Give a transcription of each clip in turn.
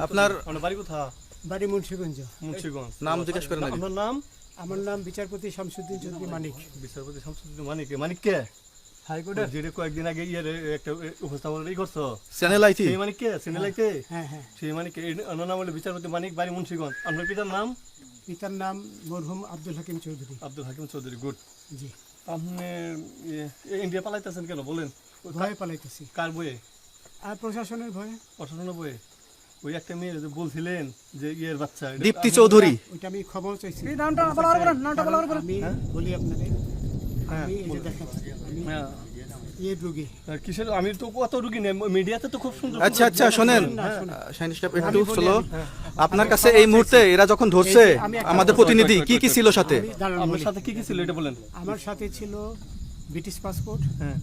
আপনার বাড়ি কোথায়? বাড়ি মুন্সিগঞ্জ। মুন্সিগঞ্জ। নাম জিজ্ঞেস করেন আগে। আপনার নাম? আমার নাম বিচারপতি শামসুদ্দিন চৌধুরী মানিক। বিচারপতি শামসুদ্দিন মানিক। মানিক কে? হাইকোর্টের। যেটা কয়েকদিন আগে একটা উপস্থাপন করছো চ্যানেল আইতি। সেই মানিক কে? চ্যানেল আইতে? হ্যাঁ হ্যাঁ। সেই মানিক ওনার নাম হলো বিচারপতি মানিক, বাড়ি মুন্সিগঞ্জ। আপনার পিতার নাম? পিতার নাম মরহুম আব্দুল হাকিম চৌধুরী। আব্দুল হাকিম চৌধুরী। গুড। জি। আপনি ইন্ডিয়া পালাইতেছেন কেন বলেন? ভয়ে পালাইতেছি। কার বইয়ে? আর প্রশাসনের ভয়ে। প্রশাসনের বইয়ে? ওই একটা মেয়ে যে বলছিলেন যে ইয়ের বাচ্চা, দীপ্তি চৌধুরী। ওইটা আমি খবর চাইছি। নামটা বলার পরে নামটা বলার পরে আমি বলি আপনাদের, হ্যাঁ, আমি এই যে দেখাচ্ছি, আমি হ্যাঁ। এই রোগী। কিসের? আমি তো কত রুগী নেই, মিডিয়াতে তো খুব সুন্দর। আচ্ছা আচ্ছা শোনেন শাহিন সাহেব একটু স্লো। আপনার কাছে এই মুহূর্তে এরা যখন ধরছে আমাদের প্রতিনিধি কি কি ছিল সাথে? আমি দাঁড়ান আপনার বলি। সাথে কি কি ছিল এটা বলেন। আমার সাথে ছিল ব্রিটিশ পাসপোর্ট, হ্যাঁ,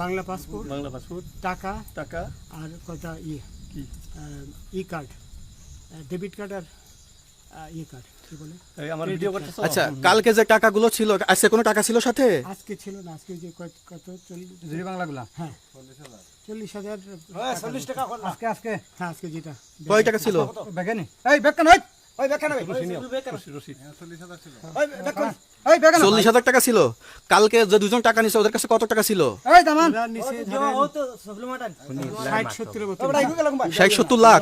বাংলা পাসপোর্ট, বাংলা পাসপোর্ট, টাকা টাকা, আর কটা কি ই কার্ড, ডেবিট কার্ড আর কার্ড, কি বলে? এই আমার ভিডিও করতেছো? আচ্ছা কালকে যে টাকাগুলো ছিল আজকে কোনো টাকা ছিল সাথে? আজকে ছিল না, আজকে যে কত 40 বাংলাগুলা। হ্যাঁ 40,000। 40 টাকা আজকে আজকে। হ্যাঁ আজকে যেটা কয় টাকা ছিল? বেগানি এই বেগান ওই বেগান ওই রশিদ। 40,000 ছিল। ওই বেগান ওই বেগান 40,000 টাকা ছিল। কালকে যে দুজন টাকা নিছে ওদের কাছে কত টাকা ছিল? এই দামান ওরা নিচে ধরেন 60-70 মতো। 60-70 লাখ।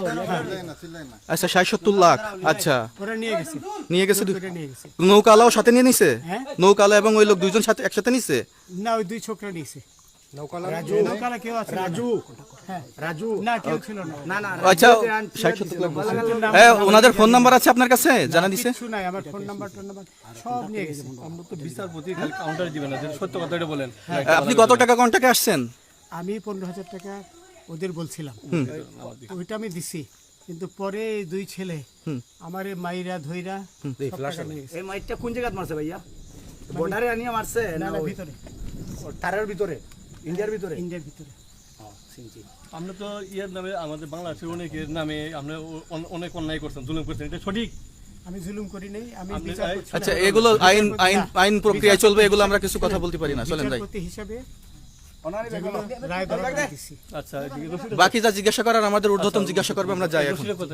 আচ্ছা 60-70 লাখ। আচ্ছা ওরা নিয়ে গেছে, নিয়ে গেছে। ওরা নিয়ে গেছে। নৌকালাও সাথে নিয়ে নিছে? হ্যাঁ নৌকালা এবং ওই লোক দুইজন সাথে একসাথে নিছে? না, ওই দুই ছোকরা নিয়েছে। নৌকালা কেউ আছে? রাজু না, কেউ ছিল না। আচ্ছা 60-70 লাখ বলছে। হ্যাঁ ওনাদের ফোন নাম্বার আছে আপনার কাছে? জানা দিছে? কিছু নাই, আমার ফোন নাম্বার সব নিয়ে গেছে। আমরা তো বিচারপতি খালি কাউন্টারে দিবেন না, যেটা সত্য কথা এটা বলেন। আপনি কত টাকা কন্টাকে আসছেন? আমি 15,000 টাকা ওদের বলছিলাম, ওইটা আমি দিছি। কিন্তু পরে এই দুই ছেলে আমার মাইরা ধইরা সব টাকা নিয়ে গেছে। এই মাইটটা কোন জায়গায় মারছে ভাইয়া? বর্ডারে আনিয়া মারছে না না না, ওই ভিতরে, তারের ভিতরে, ইন্ডিয়ার ভিতরে? ইন্ডিয়ার ভিতরে। আমরা তো ইয়ের নামে, আমাদের বাংলাদেশের অনেকের নামে আমরা অনেক অন্যায় করছেন, জুলুম করছেন, এটা সঠিক? আমি জুলুম করি নাই, আমি আপনি- বিচার করছি। আচ্ছা এগুলো আইন আইন আইন প্রক্রিয়ায় চলবে, এগুলো আমরা কিছু কথা বলতে পারি না, চলেন যাই। বিচারপতি হিসাবে ওনারই যেগুলো বেগান রায় বরাবর দিছি। আচ্ছা, এদিকে রশিদ- বাকি যা জিজ্ঞাসা করার আমাদের ঊর্ধ্বতন জিজ্ঞাসা করবে, আমরা যাই এখন। রশিদের কথা